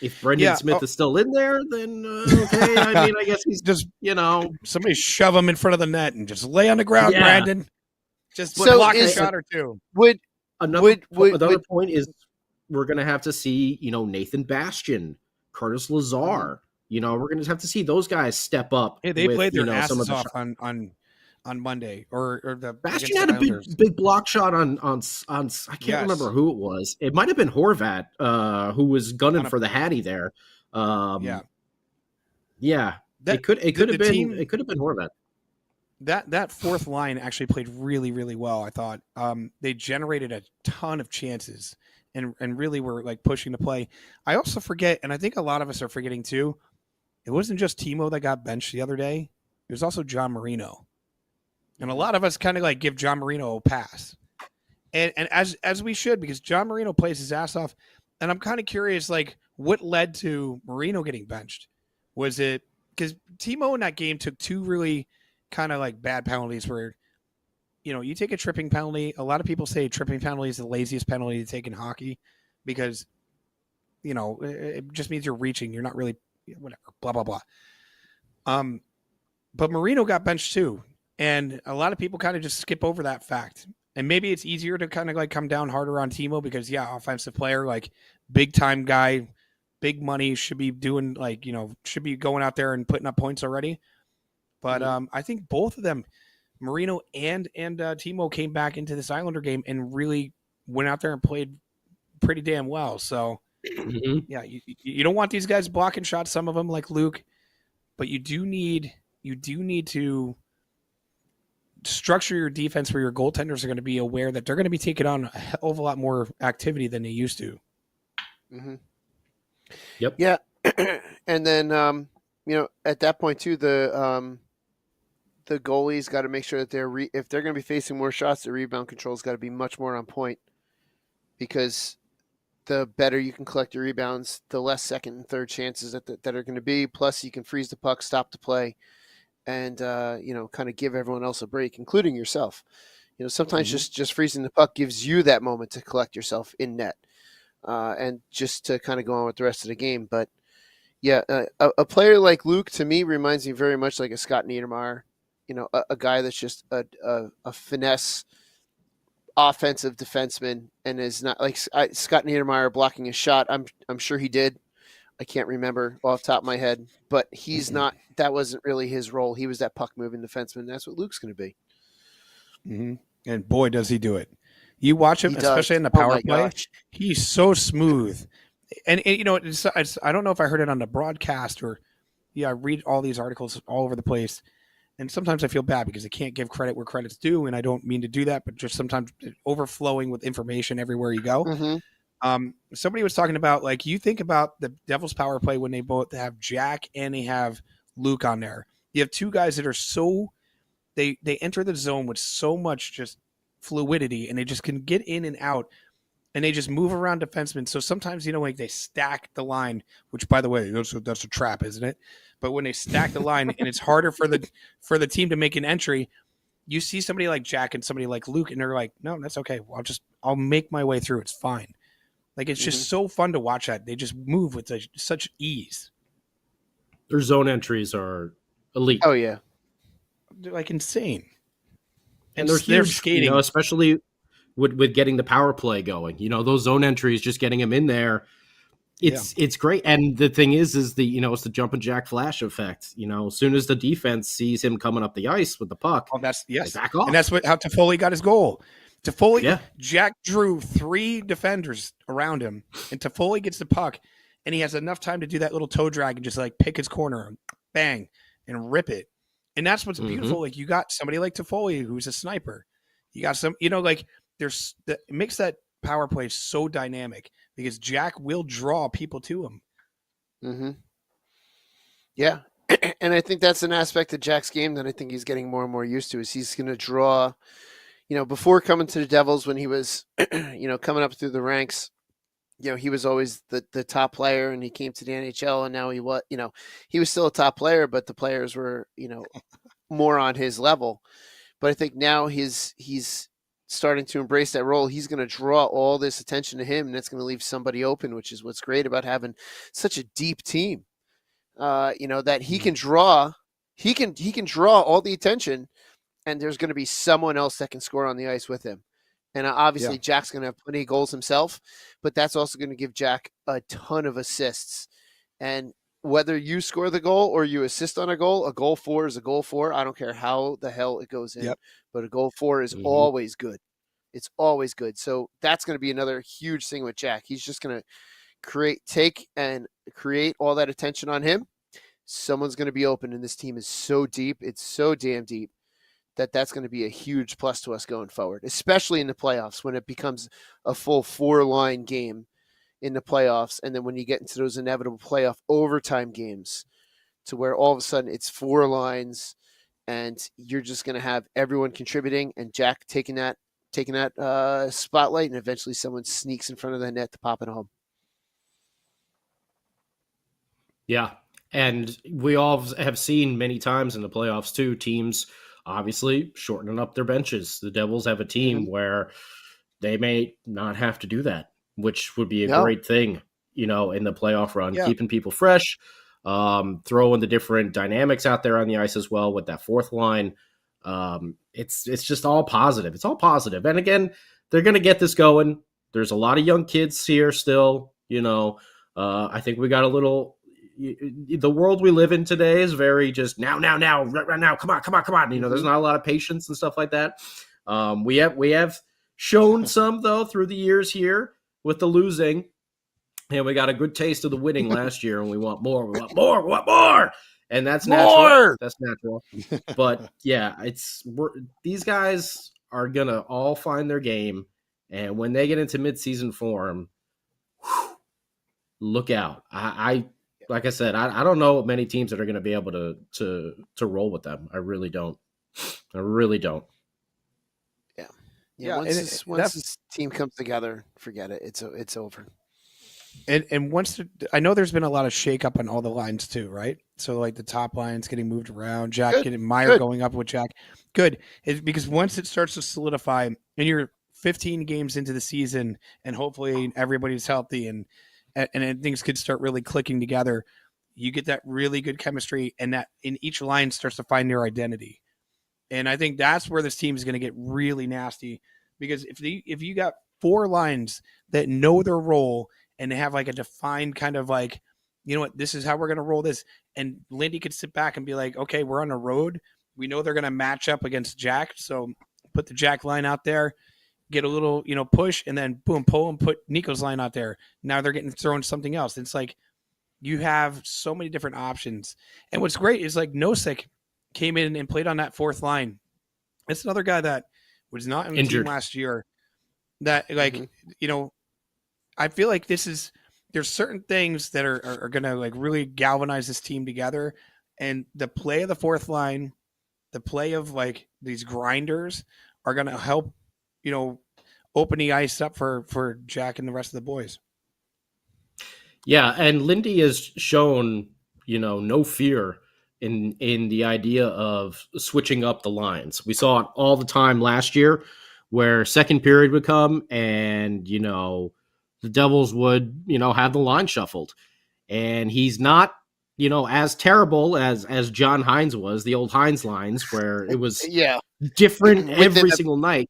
If Brendan Smith is still in there, then okay. I mean, I guess he's just somebody shove him in front of the net and just lay on the ground, Brandon. Just block a shot or two. Another point is we're going to have to see Nathan Bastian, Curtis Lazar. We're going to have to see those guys step up. Hey, they played their asses off on Monday, or the Bastion had a big block shot on I can't remember who it was. It might have been Horvat, who was gunning for the Hattie there. It could have been Horvat. That fourth line actually played really, really well. I thought they generated a ton of chances and really were like pushing the play. I also forget, and I think a lot of us are forgetting too. It wasn't just Timo that got benched the other day. It was also John Marino. And a lot of us kind of like give John Marino a pass. And as we should, because John Marino plays his ass off. And I'm kind of curious, like, what led to Marino getting benched? Was it because Timo in that game took two really kind of like bad penalties where, you take a tripping penalty. A lot of people say tripping penalty is the laziest penalty to take in hockey because, it just means you're reaching. You're not really, whatever, blah, blah, blah. But Marino got benched too. And a lot of people kind of just skip over that fact. And maybe it's easier to kind of like come down harder on Timo because, offensive player, like big time guy, big money, should be doing like, should be going out there and putting up points already. But I think both of them, Marino and Timo, came back into this Islander game and really went out there and played pretty damn well. So, you don't want these guys blocking shots, some of them like Luke, but you do need to structure your defense where your goaltenders are going to be aware that they're going to be taking on a hell of a lot more activity than they used to. Yep. Yeah. And then, at that point too, the goalie's got to make sure that if they're going to be facing more shots, the rebound control's got to be much more on point, because the better you can collect your rebounds, the less second and third chances that are going to be. Plus you can freeze the puck, stop the play, and kind of give everyone else a break, including yourself. Sometimes just freezing the puck gives you that moment to collect yourself in net, and just to kind of go on with the rest of the game. But a player like Luke to me reminds me very much like a Scott Niedermayer, a guy that's just a finesse offensive defenseman and is not like Scott Niedermayer blocking a shot. I'm sure he did. I can't remember off the top of my head, but he's not. That wasn't really his role. He was that puck moving defenseman. That's what Luke's going to be. And boy, does he do it! You watch him, especially in the power play. Gosh. He's so smooth, and I don't know if I heard it on the broadcast or, I read all these articles all over the place, and sometimes I feel bad because I can't give credit where credit's due, and I don't mean to do that, but just sometimes overflowing with information everywhere you go. Somebody was talking about, like, you think about the Devils power play when they both have Jack and they have Luke on there. You have two guys that are they enter the zone with so much just fluidity, and they just can get in and out, and they just move around defensemen. So sometimes, like they stack the line, which, by the way, that's a trap, isn't it? But when they stack the line and it's harder for the team to make an entry, you see somebody like Jack and somebody like Luke, and they're like, no, that's okay. I'll make my way through. It's fine. Like, it's just so fun to watch that. They just move with such ease. Their zone entries are elite. Oh, yeah. They're, like, insane. And they're skating. Especially with getting the power play going. Those zone entries, just getting them in there, it's great. And the thing is it's the jumping jack flash effect. As soon as the defense sees him coming up the ice with the puck, they back off. And that's how Toffoli got his goal. Jack drew 3 defenders around him, and Toffoli gets the puck, and he has enough time to do that little toe drag and just like pick his corner, bang, and rip it. And that's what's beautiful. Like, you got somebody like Toffoli who's a sniper. You got some, it makes that power play is so dynamic because Jack will draw people to him. Mm-hmm. Yeah. And I think that's an aspect of Jack's game that I think he's getting more and more used to is he's going to draw, before coming to the Devils when he was, coming up through the ranks, he was always the top player and he came to the NHL and now he was still a top player, but the players were, more on his level. But I think now he's starting to embrace that role. He's going to draw all this attention to him and that's going to leave somebody open, which is what's great about having such a deep team. That he can draw all the attention and there's going to be someone else that can score on the ice with him. And obviously Jack's going to have plenty of goals himself, but that's also going to give Jack a ton of assists. And whether you score the goal or you assist on a goal for is a goal for. I don't care how the hell it goes in, but a goal for is always good. It's always good. So that's going to be another huge thing with Jack. He's just going to create all that attention on him. Someone's going to be open, and this team is so deep. It's so damn deep that's going to be a huge plus to us going forward, especially in the playoffs when it becomes a full 4-line game in the playoffs. And then when you get into those inevitable playoff overtime games to where all of a sudden it's 4 lines and you're just going to have everyone contributing and Jack taking that spotlight and eventually someone sneaks in front of the net to pop it home. Yeah. And we all have seen many times in the playoffs too, teams obviously shortening up their benches. The Devils have a team where they may not have to do that, which would be a great thing, in the playoff run, keeping people fresh, throwing the different dynamics out there on the ice as well with that fourth line. It's just all positive. It's all positive. And again, they're going to get this going. There's a lot of young kids here still, I think we got a little, the world we live in today is very just now, right now, come on. There's not a lot of patience and stuff like that. We have shown some though through the years here with the losing, and we got a good taste of the winning last year, and we want more, and that's natural. That's natural. But yeah, these guys are gonna all find their game, and when they get into midseason form, look out. Like I said, I don't know many teams that are going to be able to roll with them. I really don't. Yeah. Once this team comes together, forget it. It's over. And I know there's been a lot of shakeup on all the lines too, right? So like the top lines getting moved around, Jack getting Meyer going up with Jack. Good. It's because once it starts to solidify and you're 15 games into the season and hopefully everybody's healthy and things could start really clicking together, you get that really good chemistry and that in each line starts to find their identity. And I think that's where this team is going to get really nasty because if you got 4 lines that know their role and they have like a defined kind of like, this is how we're going to roll this. And Lindy could sit back and be like, okay, we're on the road. We know they're going to match up against Jack. So put the Jack line out there, get a little, push, and then boom, pull and put Nico's line out there. Now they're getting thrown something else. It's like you have so many different options. And what's great is like Nosek came in and played on that 4th line. It's another guy that was not in the team last year that like, I feel like there's certain things that are going to like really galvanize this team together. And the play of the 4th line, the play of like these grinders are going to help, open the ice up for Jack and the rest of the boys. Yeah, and Lindy has shown, no fear in the idea of switching up the lines. We saw it all the time last year where second period would come and, the Devils would, have the line shuffled. And he's not, as terrible as John Hines was, the old Hines lines where it was different every single night.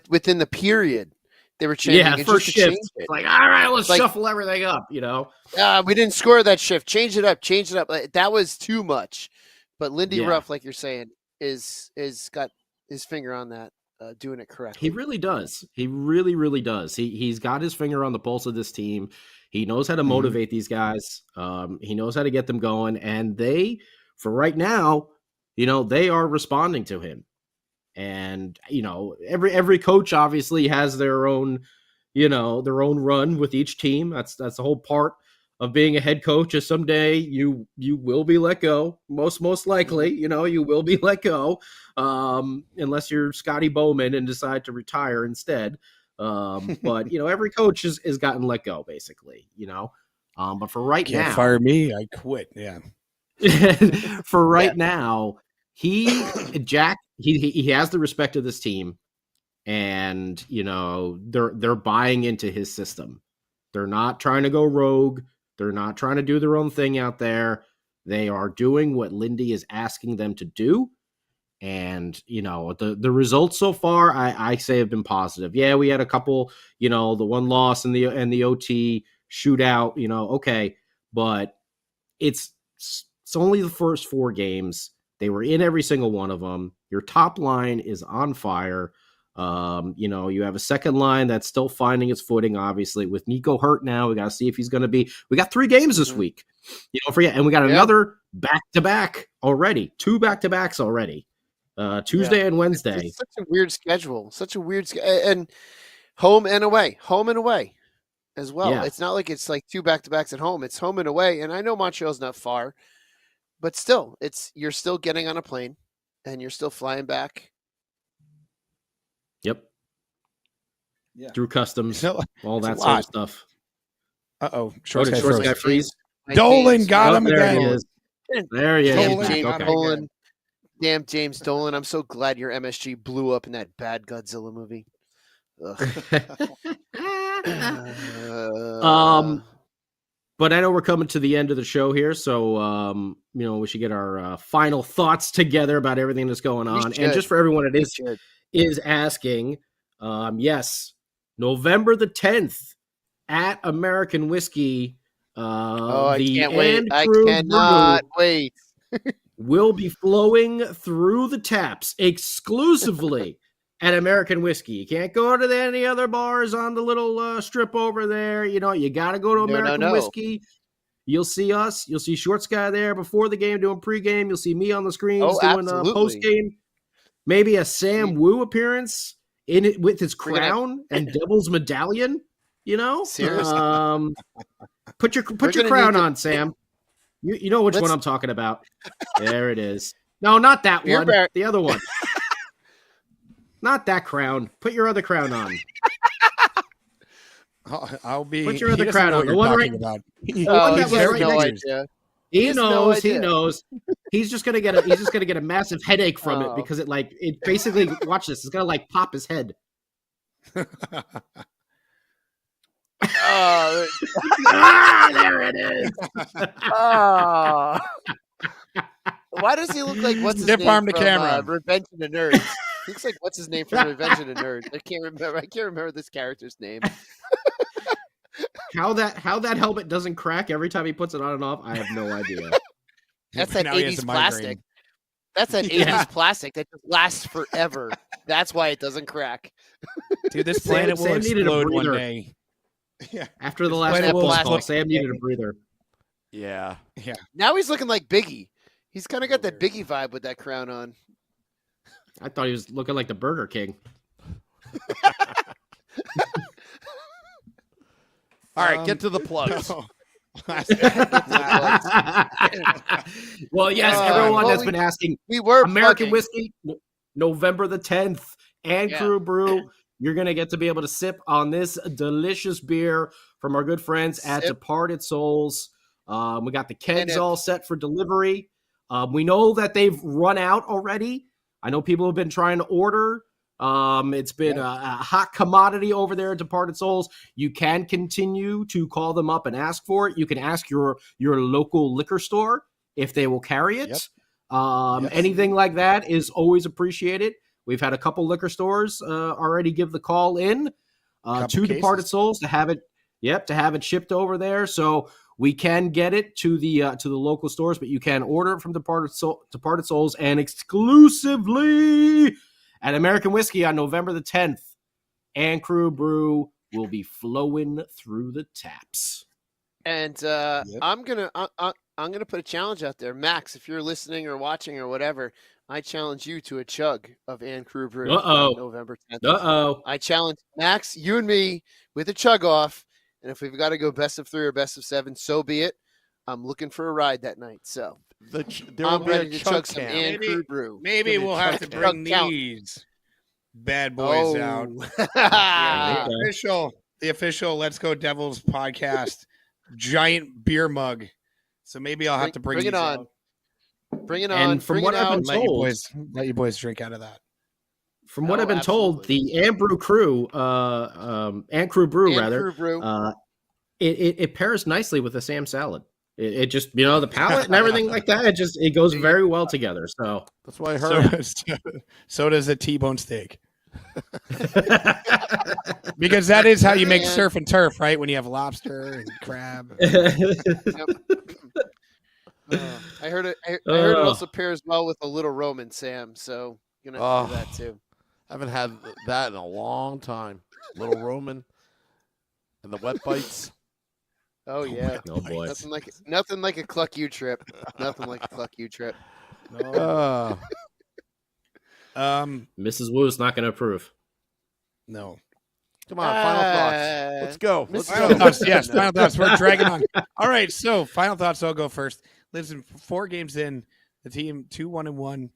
Within the period, they were changing. Yeah, first shift. Like, all right, let's shuffle everything up, we didn't score that shift. Change it up. That was too much. But Lindy Ruff, like you're saying, is got his finger on that, doing it correctly. He really does. He really, really does. He's got his finger on the pulse of this team. He knows how to motivate these guys. He knows how to get them going. And they, for right now, they are responding to him. And, every coach obviously has their own, their own run with each team. That's the whole part of being a head coach, is someday you will be let go. Most likely, you will be let go, unless you're Scotty Bowman and decide to retire instead. But every coach has gotten let go, basically. But for right now, can't fire me. I quit. Yeah. for right now, Jack has the respect of this team, and they're buying into his system. They're not trying to go rogue. They're not trying to do their own thing out there. They are doing what Lindy is asking them to do. And, the results so far, I say, have been positive. Yeah, we had a couple, the one loss in the OT shootout, okay. But it's only the first 4 games. They were in every single one of them. Your top line is on fire. You have a second line that's still finding its footing, obviously, with Nico hurt now. We got to see if he's going to be. We got 3 games this week, and we got another back-to-back already. 2 back-to-backs already, Tuesday and Wednesday. It's such a weird schedule. And home and away as well. Yeah. It's not like it's like 2 back-to-backs at home. It's home and away. And I know Montreal's not far, but still, you're still getting on a plane and you're still flying back. Yep. Yeah. Through customs, all that a sort lot. of stuff. Uh-oh. Short guy freeze. Dolan got him There again. he is. There he is. Damn, Dolan James got him Dolan. again. Damn, James Dolan. I'm so glad your MSG blew up in that bad Godzilla movie. But I know we're coming to the end of the show here, so we should get our final thoughts together about everything that's going on. And just for everyone that is asking, yes, November the 10th at American Whiskey. I can't wait. I cannot wait. Will be flowing through the taps exclusively at American Whiskey. You can't go to any other bars on the little strip over there. You got to go to American Whiskey. You'll see us. You'll see Shorts Guy there before the game doing pregame. You'll see me on the screens doing postgame. Maybe a Sam Wu appearance in it with his crown and Devil's medallion. Seriously. Put your crown on, Sam. You know which one I'm talking about. There it is. No, not that one. The other one. Not that crown. Put your other crown on. I'll be. Put your other crown on. The one right about. He has no idea. He knows. He knows. He's just gonna get a massive headache from it because it basically watch this. It's gonna pop his head. There it is. Why does he look like what's his Dip name arm to from camera. Revenge of the Nerds? He looks like what's his name from Revenge of the Nerds. I can't remember this character's name. How that helmet doesn't crack every time he puts it on and off, I have no idea. That's that 80s plastic. That's that 80s plastic that just lasts forever. That's why it doesn't crack. Dude, this planet will explode one day. Yeah. After the last call, Sam needed a breather. Yeah. Now he's looking like Biggie. He's kind of got that Biggie vibe with that crown on. I thought he was looking like the Burger King. All right, get to the plugs. Well, yes, everyone that's been asking. We were American Whiskey, November the 10th, and Crew Brew. You're going to get to be able to sip on this delicious beer from our good friends at Departed Souls. We got the kegs all set for delivery. We know that they've run out already. I know people have been trying to order. It's been a hot commodity over there at Departed Souls. You can continue to call them up and ask for it. You can ask your local liquor store if they will carry it. Anything like that is always appreciated. We've had a couple liquor stores already give the call in to Departed Souls to have it shipped over there. So we can get it to the local stores, but you can order it from Departed Souls and exclusively at American Whiskey on November the 10th. And Crew Brew will be flowing through the taps. And I'm gonna put a challenge out there, Max. If you're listening or watching or whatever, I challenge you to a chug of Ann Crew Brew Uh-oh. on November 10th. Uh-oh. I challenge Max, you and me, with a chug off. And if we've got to go best of 3 or best of 7, so be it. I'm looking for a ride that night. So there will I'm be ready a to chug chug some cam. Ann Crew Brew. Maybe Give me a we'll have to chug bring count. these bad boys out. Yeah, Okay. The official Let's Go Devils podcast giant beer mug. So maybe I'll have to bring it these on. out. Bring it on. And from bring what it I've out. been told, Let you boys drink out of that. from what I've been told, absolutely. the Ambrou Crew, Ant Crew Brew, Ann rather, Crew Brew. it pairs nicely with the Sam salad. It just, the palate and everything like that, it goes very well together. So That's what I heard. So does a T-bone steak. Because that is how you make Man. surf and turf, right? When you have lobster and crab. I heard it. I heard it also pairs well with a little Roman, Sam. So you're gonna have to do that too. I haven't had that in a long time. Little Roman and the wet bites. Oh yeah. Oh boy. Nothing like a Cluck You trip. Nothing like a Cluck You trip. Mrs. Wu's not going to approve. No. Come on, final thoughts. Let's go. Let's Final go. thoughts. Yes, final thoughts. We're dragging on. All right, so final thoughts. I'll go first. Listen, 4 games in, the team 2-1-1.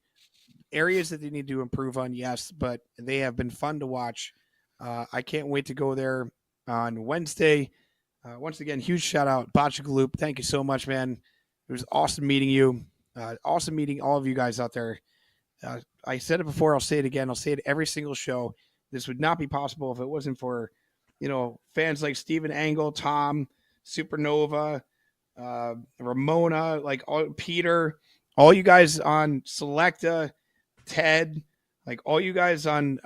Areas that they need to improve on, yes, but they have been fun to watch. I can't wait to go there on Wednesday. Once again, huge shout out, Botchagaloop. Thank you so much, man. It was awesome meeting you. Awesome meeting all of you guys out there. I said it before. I'll say it again. I'll say it every single show. This would not be possible if it wasn't for, fans like Steven Angle, Tom, Supernova, Ramona, Peter, all you guys on Selecta, Ted, all you guys on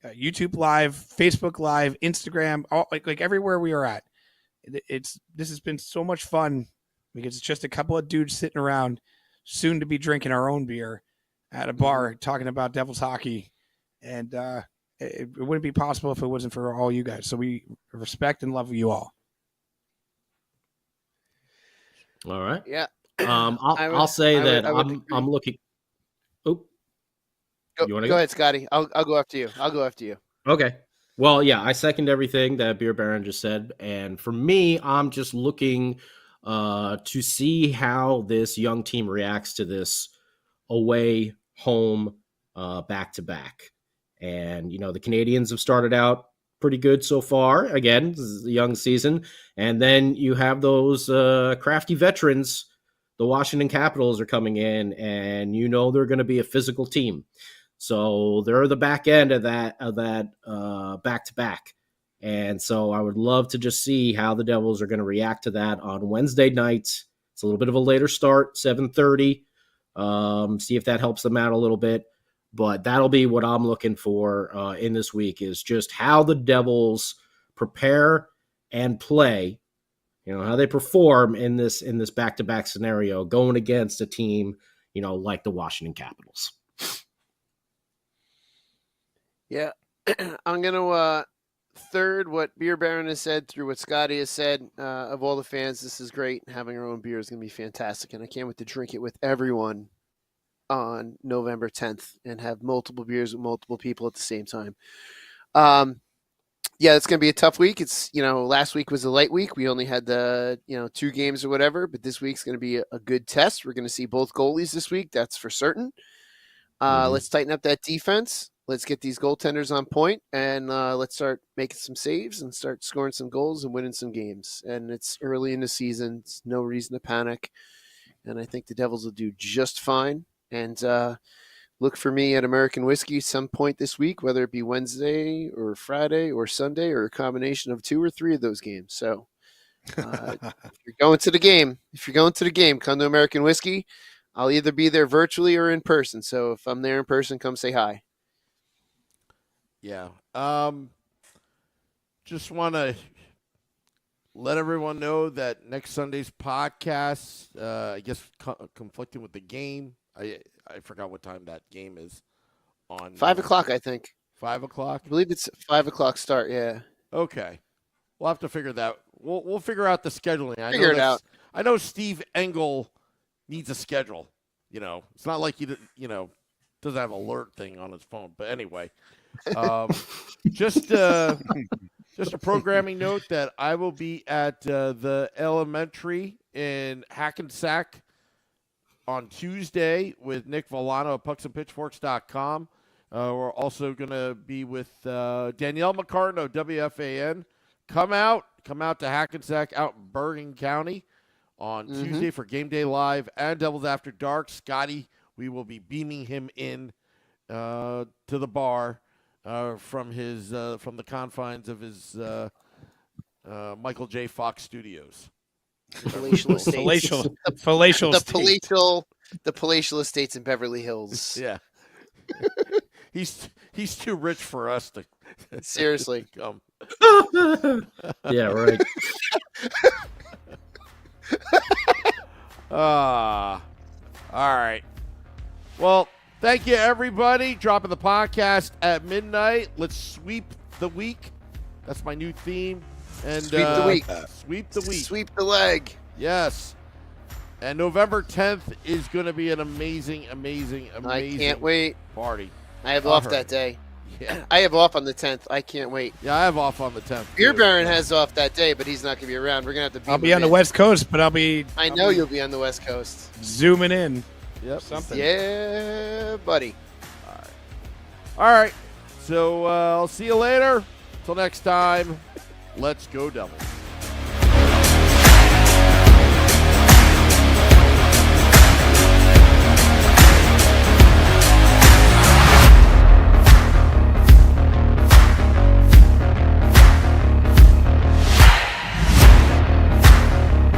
YouTube Live, Facebook Live, Instagram, all everywhere we are at. This has been so much fun because it's just a couple of dudes sitting around, soon to be drinking our own beer at a bar, talking about Devils hockey, and it wouldn't be possible if it wasn't for all you guys. So we respect and love you all. All right. Yeah. I'll say that I'm looking. Oh, go ahead, Scotty. I'll go after you. Okay. Well, yeah, I second everything that Beer Baron just said, and for me, I'm just looking to see how this young team reacts to this away home back to back. And the Canadians have started out pretty good so far. Again, this is a young season, and then you have those crafty veterans. The Washington Capitals are coming in, and they're going to be a physical team. So they're the back end of that back-to-back. And so I would love to just see how the Devils are going to react to that on Wednesday nights. It's a little bit of a later start, 7:30. See if that helps them out a little bit. But that'll be what I'm looking for in this week, is just how the Devils prepare and play, how they perform in this back-to-back scenario going against a team, like the Washington Capitals. Yeah, I'm going to third what Beer Baron has said through what Scotty has said. Of all the fans, this is great. Having our own beer is going to be fantastic, and I can't wait to drink it with everyone on November 10th and have multiple beers with multiple people at the same time. Yeah, it's going to be a tough week. It's, last week was a light week. We only had the, 2 games or whatever, but this week's going to be a good test. We're going to see both goalies this week. That's for certain. Let's tighten up that defense. Let's get these goaltenders on point, and let's start making some saves and start scoring some goals and winning some games. And it's early in the season. It's no reason to panic. And I think the Devils will do just fine. And look for me at American Whiskey some point this week, whether it be Wednesday or Friday or Sunday or a combination of 2 or 3 of those games. So if you're going to the game, come to American Whiskey. I'll either be there virtually or in person. So if I'm there in person, come say hi. Yeah. Just want to let everyone know that next Sunday's podcast, I guess conflicting with the game. I forgot what time that game is on. 5 o'clock, I think. 5 o'clock? I believe it's 5 o'clock start, yeah. Okay. We'll have to figure that. We'll figure out the scheduling. Figure it out. I know Steve Engel needs a schedule. It's not like he doesn't have an alert thing on his phone. But anyway, just a programming note that I will be at the Elementary in Hackensack on Tuesday with Nick Villano of pucksandpitchforks.com. We're also going to be with Danielle McCartney, WFAN. Come out to Hackensack out in Bergen County on Tuesday for Game Day Live and Devils After Dark. Scotty, we will be beaming him in to the bar from the confines of his Michael J. Fox Studios. Palatial Estates. The Palatial Estates in Beverly Hills. Yeah. He's too rich for us to seriously come. Yeah, right. All right. Well, thank you, everybody. Dropping the podcast at midnight. Let's sweep the week. That's my new theme. And sweep the week. Sweep the week. Sweep the leg. Yes. And November 10th is going to be an amazing I can't wait. Party. I have off that day. Yeah. I have off on the 10th. I can't wait. Yeah, I have off on the 10th. Beer Baron has off that day, but he's not going to be around. We're going to have to I'll be on the West Coast, but I know you'll be on the West Coast. Zooming in. Yep. Something. Yeah, buddy. All right. So I'll see you later. Till next time, let's go Devils.